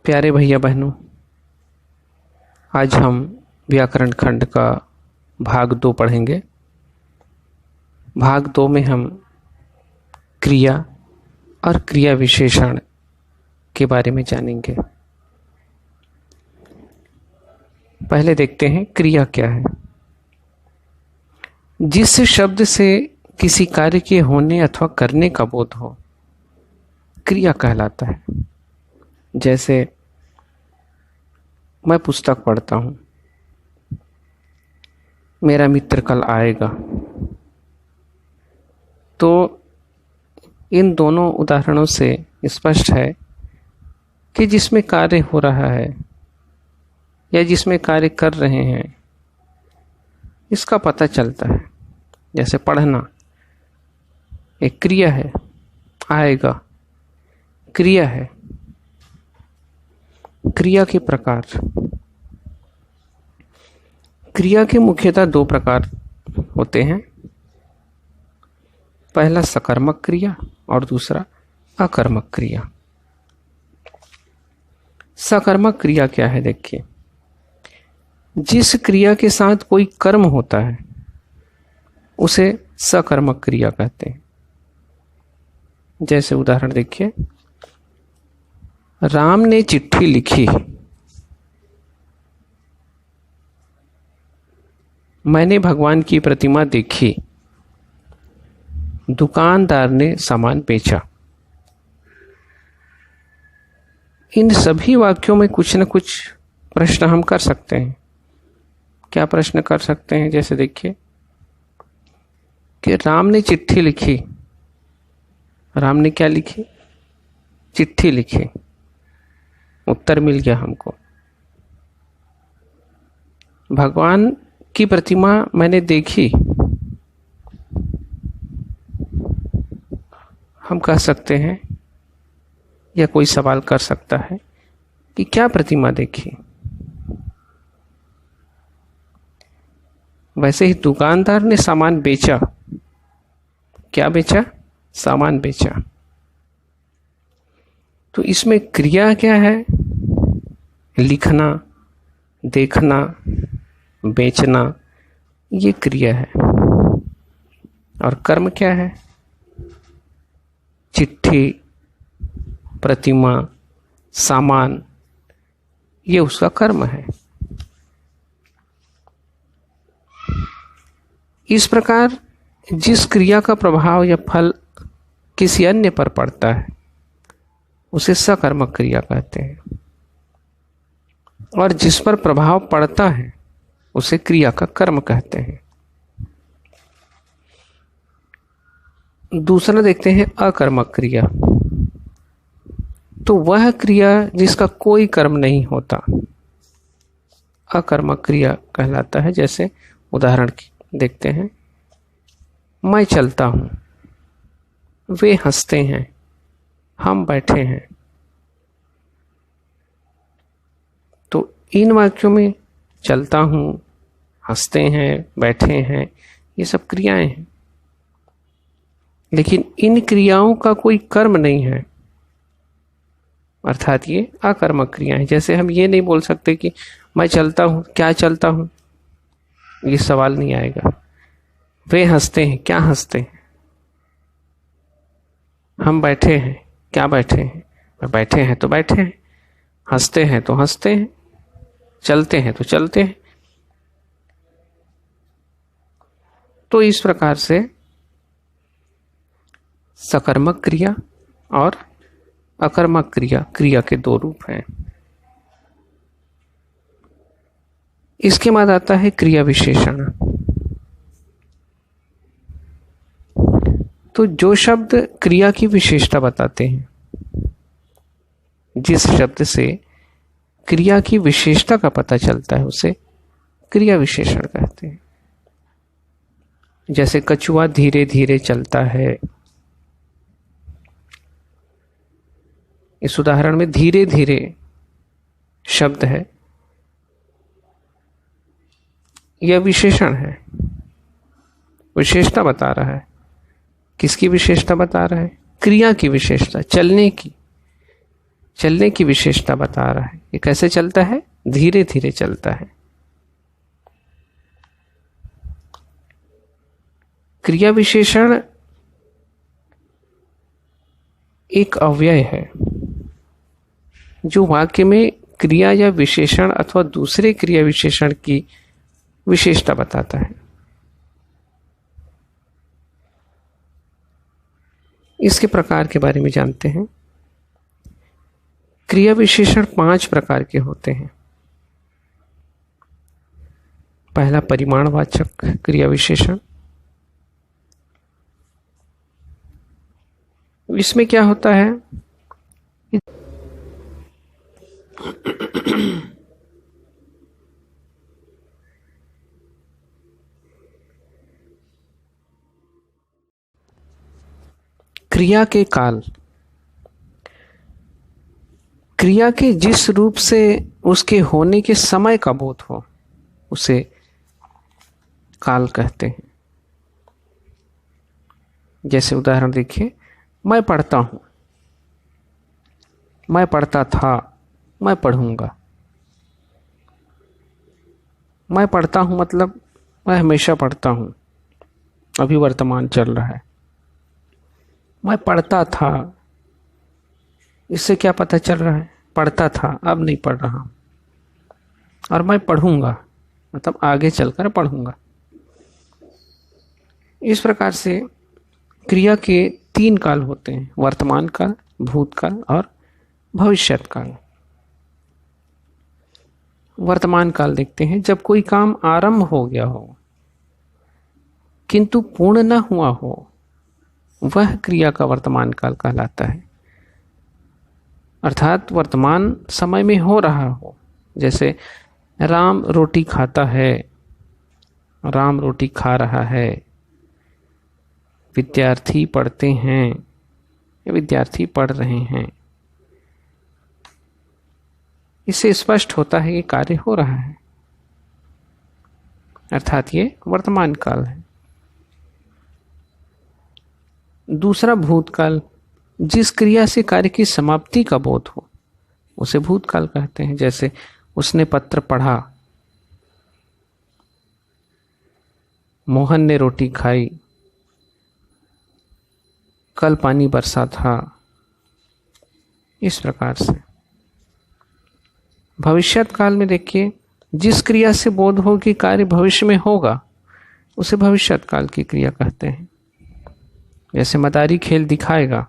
प्यारे भैया बहनों, आज हम व्याकरण खंड का भाग 2 पढ़ेंगे। भाग 2 में हम क्रिया और क्रिया विशेषण के बारे में जानेंगे। पहले देखते हैं क्रिया क्या है। जिस शब्द से किसी कार्य के होने अथवा करने का बोध हो, क्रिया कहलाता है। जैसे मैं पुस्तक पढ़ता हूं, मेरा मित्र कल आएगा, तो इन दोनों उदाहरणों से स्पष्ट है कि जिसमें कार्य हो रहा है या जिसमें कार्य कर रहे हैं, इसका पता चलता है। जैसे पढ़ना एक क्रिया है, आएगा क्रिया है। क्रिया के प्रकार। क्रिया के मुख्यतः 2 प्रकार होते हैं। पहला सकर्मक क्रिया और दूसरा अकर्मक क्रिया। सकर्मक क्रिया क्या है? देखिए, जिस क्रिया के साथ कोई कर्म होता है उसे सकर्मक क्रिया कहते हैं। जैसे उदाहरण देखिए, राम ने चिट्ठी लिखी, मैंने भगवान की प्रतिमा देखी, दुकानदार ने सामान बेचा। इन सभी वाक्यों में कुछ न कुछ प्रश्न हम कर सकते हैं। क्या प्रश्न कर सकते हैं? जैसे देखिए कि राम ने चिट्ठी लिखी, राम ने क्या लिखी? चिट्ठी लिखी। उत्तर मिल गया हमको। भगवान की प्रतिमा मैंने देखी, हम कह सकते हैं या कोई सवाल कर सकता है कि क्या प्रतिमा देखी। वैसे ही दुकानदार ने सामान बेचा, क्या बेचा? सामान बेचा। तो इसमें क्रिया क्या है? लिखना, देखना, बेचना, ये क्रिया है। और कर्म क्या है? चिट्ठी, प्रतिमा, सामान, ये उसका कर्म है। इस प्रकार जिस क्रिया का प्रभाव या फल किसी अन्य पर पड़ता है उसे सकर्मक क्रिया कहते हैं, और जिस पर प्रभाव पड़ता है उसे क्रिया का कर्म कहते हैं। दूसरा देखते हैं अकर्मक क्रिया। तो वह क्रिया जिसका कोई कर्म नहीं होता, अकर्मक क्रिया कहलाता है। जैसे उदाहरण देखते हैं, मैं चलता हूं, वे हंसते हैं, हम बैठे हैं। तो इन वाक्यों में चलता हूं, हंसते हैं, बैठे हैं, ये सब क्रियाएं हैं। लेकिन इन क्रियाओं का कोई कर्म नहीं है, अर्थात ये अकर्मक क्रियाएं। जैसे हम ये नहीं बोल सकते कि मैं चलता हूं, क्या चलता हूं, ये सवाल नहीं आएगा। वे हंसते हैं, क्या हंसते हैं। हम बैठे हैं, क्या बैठे हैं, बैठे हैं तो बैठे हैं, हंसते हैं तो हंसते हैं, चलते हैं तो चलते हैं। तो इस प्रकार से सकर्मक क्रिया और अकर्मक क्रिया, क्रिया के 2 रूप हैं। इसके बाद आता है क्रिया विशेषण। तो जो शब्द क्रिया की विशेषता बताते हैं, जिस शब्द से क्रिया की विशेषता का पता चलता है उसे क्रिया विशेषण कहते हैं। जैसे कछुआ धीरे धीरे चलता है। इस उदाहरण में धीरे धीरे शब्द है, यह विशेषण है, विशेषता बता रहा है। किसकी विशेषता बता रहा है? क्रिया की विशेषता, चलने की। चलने की विशेषता बता रहा है। ये कैसे चलता है? धीरे धीरे चलता है। क्रिया विशेषण एक अव्यय है जो वाक्य में क्रिया या विशेषण अथवा दूसरे क्रिया विशेषण की विशेषता बताता है। इसके प्रकार के बारे में जानते हैं। क्रिया विशेषण 5 प्रकार के होते हैं। पहला परिमाणवाचक क्रिया विशेषण। इसमें क्या होता है? क्रिया के काल, क्रिया के जिस रूप से उसके होने के समय का बोध हो उसे काल कहते हैं। जैसे उदाहरण देखिए, मैं पढ़ता हूं, मैं पढ़ता था, मैं पढ़ूंगा। मैं पढ़ता हूं मतलब मैं हमेशा पढ़ता हूं, अभी वर्तमान चल रहा है। मैं पढ़ता था, इससे क्या पता चल रहा है? पढ़ता था, अब नहीं पढ़ रहा हूं। और मैं पढ़ूंगा मतलब आगे चलकर पढ़ूंगा। इस प्रकार से क्रिया के 3 काल होते हैं, वर्तमान काल, भूतकाल और भविष्यत काल। वर्तमान काल देखते हैं, जब कोई काम आरंभ हो गया हो किंतु पूर्ण न हुआ हो, वह क्रिया का वर्तमान काल कहलाता है। अर्थात वर्तमान समय में हो रहा हो। जैसे राम रोटी खाता है, राम रोटी खा रहा है। विद्यार्थी पढ़ते हैं, विद्यार्थी पढ़ रहे हैं। इससे स्पष्ट होता है कि कार्य हो रहा है, अर्थात ये वर्तमान काल है। दूसरा भूतकाल, जिस क्रिया से कार्य की समाप्ति का बोध हो उसे भूतकाल कहते हैं। जैसे उसने पत्र पढ़ा, मोहन ने रोटी खाई, कल पानी बरसा था। इस प्रकार से भविष्यत काल में देखिए, जिस क्रिया से बोध हो कि कार्य भविष्य में होगा उसे भविष्यत काल की क्रिया कहते हैं। जैसे मदारी खेल दिखाएगा,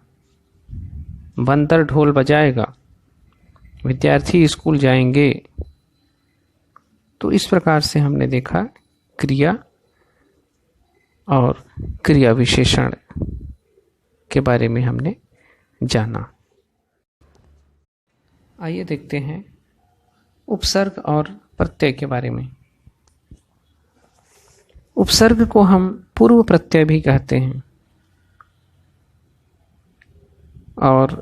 बंदर ढोल बजाएगा, विद्यार्थी स्कूल जाएंगे। तो इस प्रकार से हमने देखा क्रिया और क्रिया विशेषण के बारे में हमने जाना। आइए देखते हैं उपसर्ग और प्रत्यय के बारे में। उपसर्ग को हम पूर्व प्रत्यय भी कहते हैं और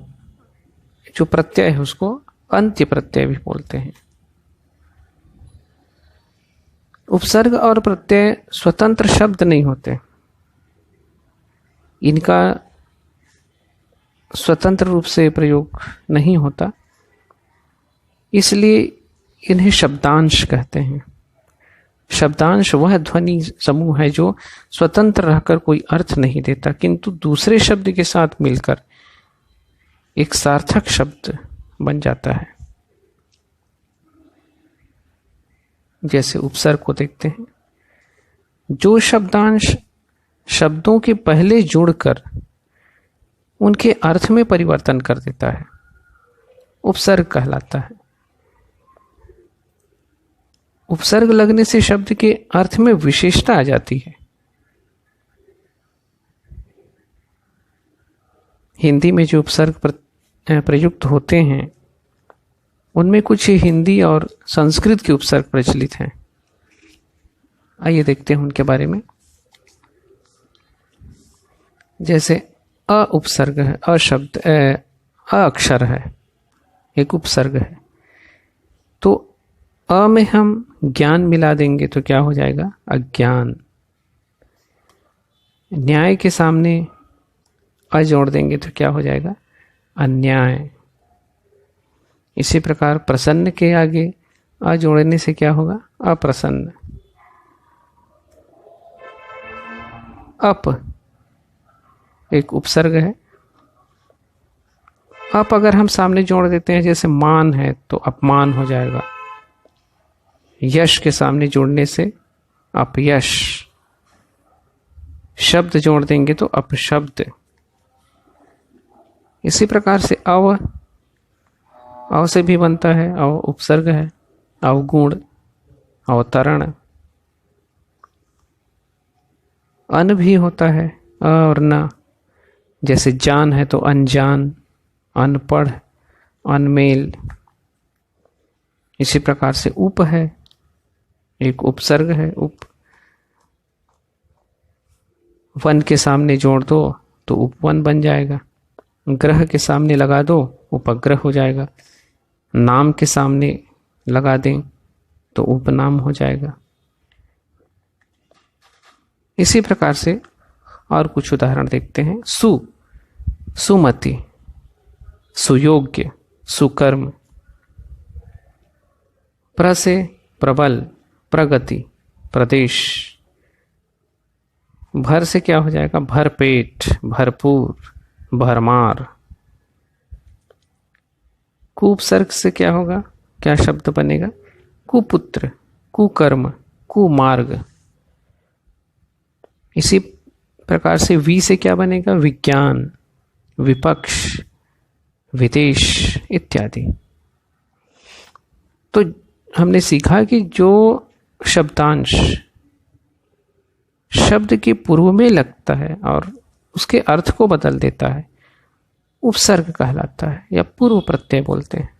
जो प्रत्यय है उसको अंत्य प्रत्यय भी बोलते हैं। उपसर्ग और प्रत्यय स्वतंत्र शब्द नहीं होते, इनका स्वतंत्र रूप से प्रयोग नहीं होता, इसलिए इन्हें शब्दांश कहते हैं। शब्दांश वह ध्वनि समूह है जो स्वतंत्र रहकर कोई अर्थ नहीं देता किंतु दूसरे शब्द के साथ मिलकर एक सार्थक शब्द बन जाता है। जैसे उपसर्ग को देखते हैं, जो शब्दांश शब्दों के पहले जुड़कर उनके अर्थ में परिवर्तन कर देता है उपसर्ग कहलाता है। उपसर्ग लगने से शब्द के अर्थ में विशेषता आ जाती है। हिंदी में जो उपसर्ग प्रयुक्त होते हैं उनमें कुछ हिंदी और संस्कृत के उपसर्ग प्रचलित हैं। आइए देखते हैं उनके बारे में। जैसे अ उपसर्ग है, अ शब्द अ अक्षर है, एक उपसर्ग है। तो अ में हम ज्ञान मिला देंगे तो क्या हो जाएगा? अज्ञान। न्याय के सामने अ जोड़ देंगे तो क्या हो जाएगा? अन्याय। इसी प्रकार प्रसन्न के आगे अ जोड़ने से क्या होगा? अप्रसन्न। अप एक उपसर्ग है। अप अगर हम सामने जोड़ देते हैं, जैसे मान है तो अपमान हो जाएगा। यश के सामने जोड़ने से अपयश। शब्द जोड़ देंगे तो अपशब्द। इसी प्रकार से अव से भी बनता है, अव उपसर्ग है। अवगुण, अवतरण। अन भी होता है, अ और न। जैसे जान है तो अनजान, अनपढ़, अनमेल। इसी प्रकार से उप है, एक उपसर्ग है। उप वन के सामने जोड़ दो तो उपवन बन जाएगा। ग्रह के सामने लगा दो, उपग्रह हो जाएगा। नाम के सामने लगा दें तो उपनाम हो जाएगा। इसी प्रकार से और कुछ उदाहरण देखते हैं। सुमति, सुयोग्य, सुकर्म। प्र से प्रबल, प्रगति, प्रदेश। भर से क्या हो जाएगा? भरपेट, भरपूर, भरमार। कुपसर्ग से क्या होगा? क्या शब्द बनेगा? कुपुत्र, कुकर्म, कुमार्ग। इसी प्रकार से वी से क्या बनेगा? विज्ञान, विपक्ष, विदेश इत्यादि। तो हमने सीखा कि जो शब्दांश शब्द के पूर्व में लगता है और उसके अर्थ को बदल देता है, उपसर्ग कहलाता है या पूर्व प्रत्यय बोलते हैं।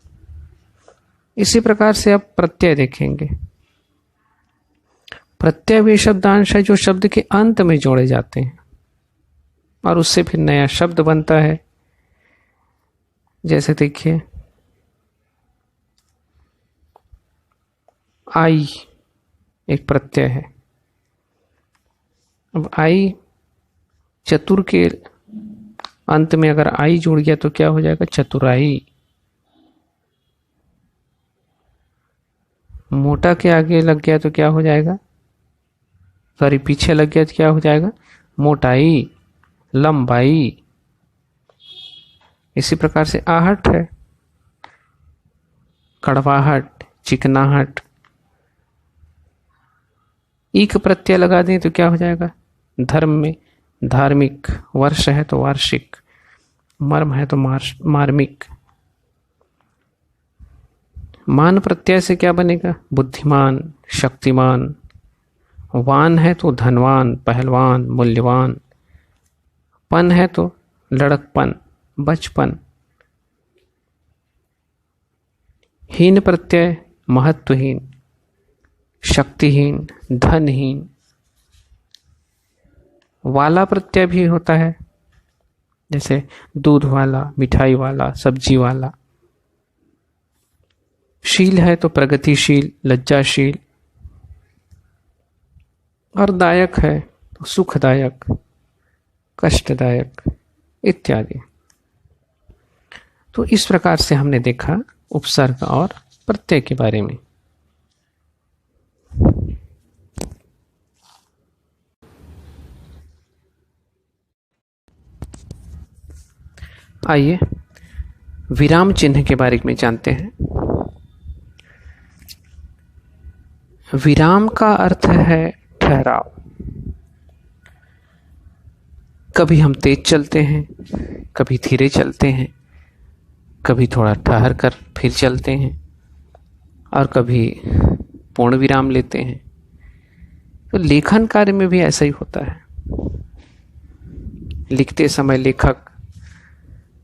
इसी प्रकार से अब प्रत्यय देखेंगे। प्रत्यय वे शब्दांश है जो शब्द के अंत में जोड़े जाते हैं और उससे फिर नया शब्द बनता है। जैसे देखिए, आई एक प्रत्यय है। अब आई, चतुर के अंत में अगर आई जुड़ गया तो क्या हो जाएगा? चतुराई। मोटा के आगे लग गया तो क्या हो जाएगा? सॉरी, पीछे लग गया तो क्या हो जाएगा? मोटाई, लंबाई। इसी प्रकार से आहट है, कड़वाहट, चिकनाहट। ईक प्रत्यय लगा दें तो क्या हो जाएगा? धर्म में धार्मिक, वर्ष है तो वार्षिक, मर्म है तो मार्मिक। मान प्रत्यय से क्या बनेगा? बुद्धिमान, शक्तिमान। वान है तो धनवान, पहलवान, मूल्यवान। पन है तो लड़कपन, बचपन। हीन प्रत्यय महत्वहीन, शक्तिहीन, धनहीन। वाला प्रत्यय भी होता है, जैसे दूध वाला, मिठाई वाला, सब्जी वाला। शील है तो प्रगतिशील, लज्जाशील। और दायक है तो सुखदायक, कष्टदायक इत्यादि। तो इस प्रकार से हमने देखा उपसर्ग और प्रत्यय के बारे में। आइए विराम चिन्ह के बारे में जानते हैं। विराम का अर्थ है ठहराव। कभी हम तेज चलते हैं, कभी धीरे चलते हैं, कभी थोड़ा ठहर कर फिर चलते हैं और कभी पूर्ण विराम लेते हैं। तो लेखन कार्य में भी ऐसा ही होता है। लिखते समय लेखक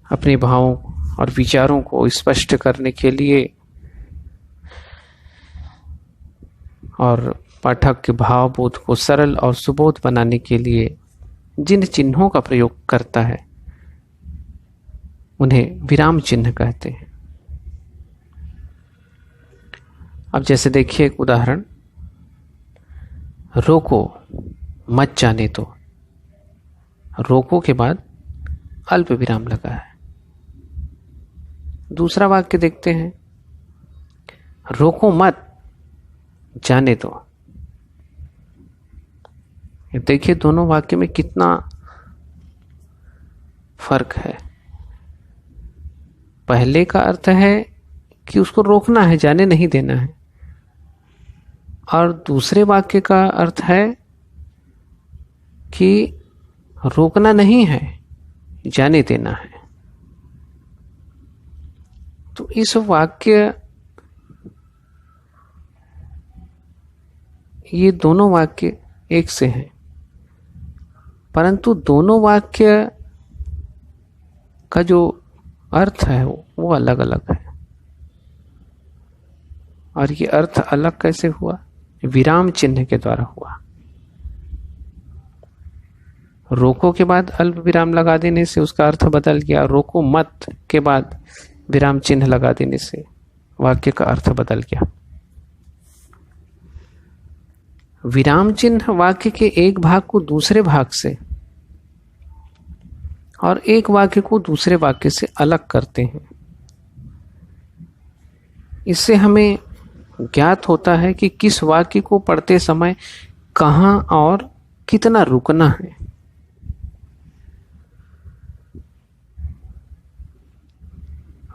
अपने भावों और विचारों को स्पष्ट करने के लिए और पाठक के भाव बोध को सरल और सुबोध बनाने के लिए जिन चिन्हों का प्रयोग करता है उन्हें विराम चिन्ह कहते हैं। अब जैसे देखिए एक उदाहरण, रोको मत जाने दो। रोको के बाद अल्प विराम लगा है। दूसरा वाक्य देखते हैं, रोको मत, जाने दो। देखिए दोनों वाक्य में कितना फर्क है। पहले का अर्थ है कि उसको रोकना है, जाने नहीं देना है, और दूसरे वाक्य का अर्थ है कि रोकना नहीं है, जाने देना है। तो इस वाक्य, ये दोनों वाक्य एक से हैं, परंतु दोनों वाक्य का जो अर्थ है वो अलग अलग है। और ये अर्थ अलग कैसे हुआ? विराम चिन्ह के द्वारा हुआ। रोको के बाद अल्प विराम लगा देने से उसका अर्थ बदल गया, रोको मत के बाद विराम चिन्ह लगा देने से वाक्य का अर्थ बदल गया। विराम चिन्ह वाक्य के एक भाग को दूसरे भाग से और एक वाक्य को दूसरे वाक्य से अलग करते हैं। इससे हमें ज्ञात होता है कि किस वाक्य को पढ़ते समय कहाँ और कितना रुकना है।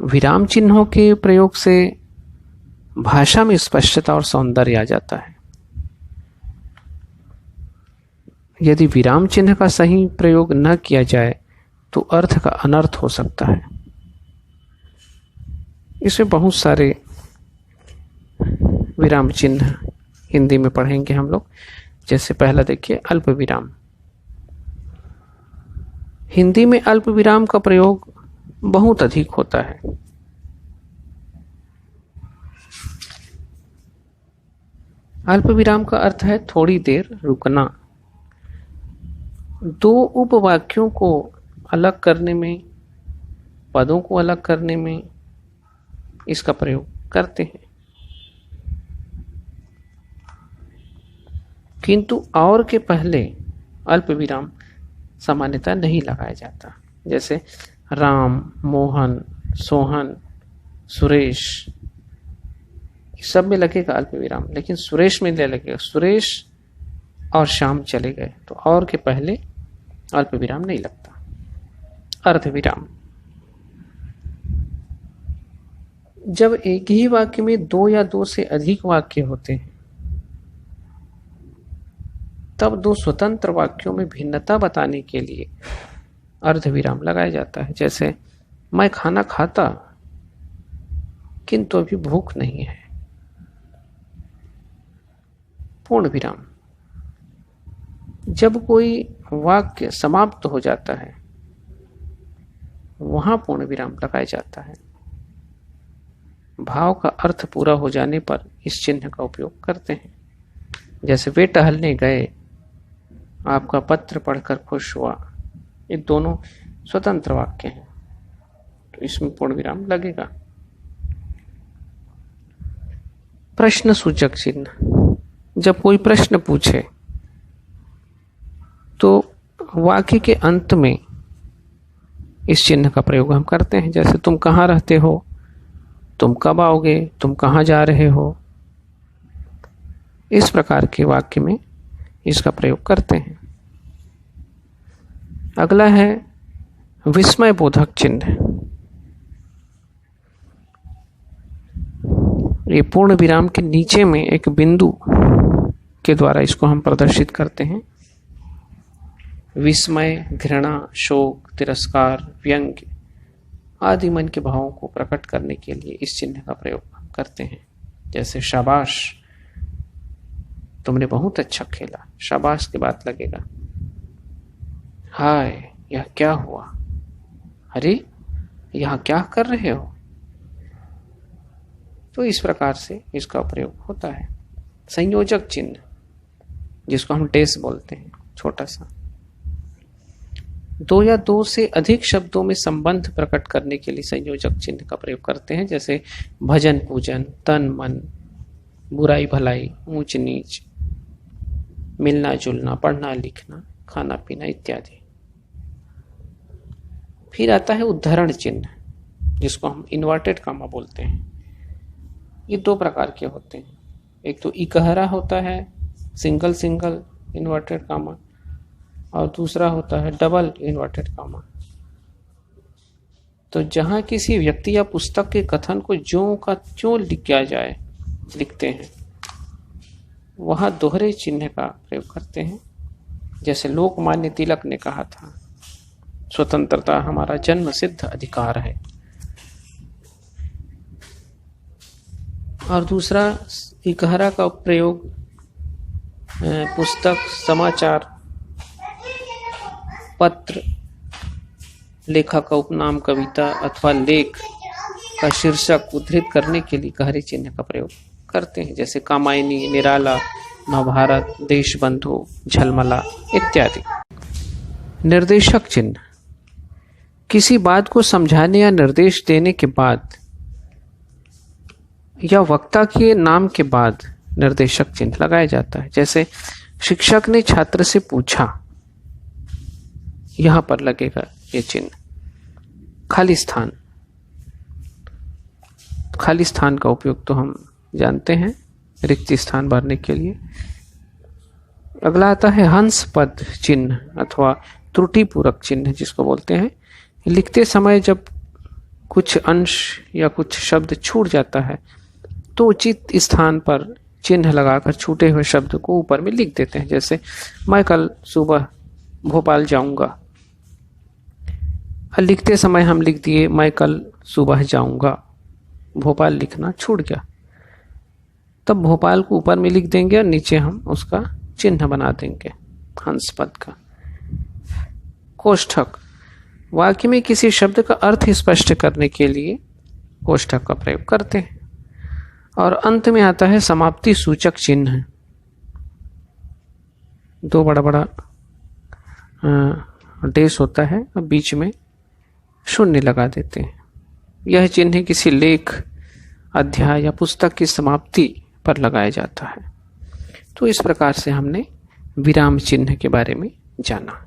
विराम चिन्हों के प्रयोग से भाषा में स्पष्टता और सौंदर्य आ जाता है। यदि विराम चिन्ह का सही प्रयोग न किया जाए तो अर्थ का अनर्थ हो सकता है। इसमें बहुत सारे विराम चिन्ह हिंदी में पढ़ेंगे हम लोग। जैसे पहला देखिए अल्प विराम। हिंदी में अल्प विराम का प्रयोग बहुत अधिक होता है। अल्प विराम का अर्थ है थोड़ी देर रुकना। दो उपवाक्यों को अलग करने में, पदों को अलग करने में इसका प्रयोग करते हैं, किंतु और के पहले अल्प विराम सामान्यतः नहीं लगाया जाता। जैसे राम, मोहन, सोहन, सुरेश, सब में लगेगा अल्प विराम, लेकिन सुरेश में नहीं लगेगा। सुरेश और श्याम चले गए तो और के पहले अल्प विराम नहीं लगता। अर्ध विराम। जब एक ही वाक्य में दो या दो से अधिक वाक्य होते हैं तब दो स्वतंत्र वाक्यों में भिन्नता बताने के लिए अर्ध विराम लगाया जाता है। जैसे मैं खाना खाता किंतु अभी भूख नहीं है। पूर्ण विराम। जब कोई वाक्य समाप्त हो जाता है वहां पूर्ण विराम लगाया जाता है। भाव का अर्थ पूरा हो जाने पर इस चिन्ह का उपयोग करते हैं। जैसे वे टहलने गए, आपका पत्र पढ़कर खुश हुआ। ये दोनों स्वतंत्र वाक्य हैं तो इसमें पूर्ण विराम लगेगा। प्रश्न सूचक चिन्ह। जब कोई प्रश्न पूछे तो वाक्य के अंत में इस चिन्ह का प्रयोग हम करते हैं। जैसे तुम कहाँ रहते हो, तुम कब आओगे, तुम कहाँ जा रहे हो। इस प्रकार के वाक्य में इसका प्रयोग करते हैं। अगला है विस्मय बोधक चिन्ह। ये पूर्ण विराम के नीचे में एक बिंदु के द्वारा इसको हम प्रदर्शित करते हैं। विस्मय, घृणा, शोक, तिरस्कार, व्यंग्य आदि मन के भावों को प्रकट करने के लिए इस चिन्ह का प्रयोग हम करते हैं। जैसे शाबाश, तुमने बहुत अच्छा खेला। शाबाश के बाद लगेगा हाय, यह क्या हुआ, अरे यहाँ क्या कर रहे हो। तो इस प्रकार से इसका प्रयोग होता है। संयोजक चिन्ह, जिसको हम डेस बोलते हैं, छोटा सा। दो या दो से अधिक शब्दों में संबंध प्रकट करने के लिए संयोजक चिन्ह का प्रयोग करते हैं। जैसे भजन पूजन, तन मन, बुराई भलाई, ऊंच नीच, मिलना जुलना, पढ़ना लिखना, खाना पीना इत्यादि। फिर आता है उद्धरण चिन्ह, जिसको हम इन्वर्टेड कामा बोलते हैं। ये दो प्रकार के होते हैं। एक तो इकहरा होता है, सिंगल सिंगल इन्वर्टेड कामा, और दूसरा होता है डबल इन्वर्टेड कामा। तो जहाँ किसी व्यक्ति या पुस्तक के कथन को ज्यों का त्यों लिखा जाए लिखते हैं, वहाँ दोहरे चिन्ह का प्रयोग करते हैं। जैसे लोकमान्य तिलक ने कहा था, स्वतंत्रता हमारा जन्म सिद्ध अधिकार है। और दूसरा इकहरा का प्रयोग पुस्तक, समाचार पत्र, लेखक का उपनाम, कविता अथवा लेख का शीर्षक उद्धृत करने के लिए इकहरे चिन्ह का प्रयोग करते हैं। जैसे कामायनी, निराला, महाभारत, देशबंधु, झलमला इत्यादि। निर्देशक चिन्ह किसी बात को समझाने या निर्देश देने के बाद या वक्ता के नाम के बाद निर्देशक चिन्ह लगाया जाता है। जैसे शिक्षक ने छात्र से पूछा, यहां पर लगेगा ये चिन्ह। खाली स्थान, खाली स्थान का उपयोग तो हम जानते हैं रिक्त स्थान भरने के लिए। अगला आता है हंस पद चिन्ह अथवा त्रुटिपूरक चिन्ह जिसको बोलते हैं। लिखते समय जब कुछ अंश या कुछ शब्द छूट जाता है तो उचित स्थान पर चिन्ह लगाकर छूटे हुए शब्द को ऊपर में लिख देते हैं। जैसे मैं कल सुबह भोपाल जाऊंगा, लिखते समय हम लिख दिए मैं कल सुबह जाऊंगा, भोपाल लिखना छूट गया। तब भोपाल को ऊपर में लिख देंगे और नीचे हम उसका चिन्ह बना देंगे हंस पद का। कोष्ठक वाक्य में किसी शब्द का अर्थ स्पष्ट करने के लिए कोष्ठक का प्रयोग करते हैं। और अंत में आता है समाप्ति सूचक चिन्ह। दो बड़ा बड़ा डेस होता है और बीच में शून्य लगा देते हैं। यह चिन्ह किसी लेख, अध्याय या पुस्तक की समाप्ति पर लगाया जाता है। तो इस प्रकार से हमने विराम चिन्ह के बारे में जाना।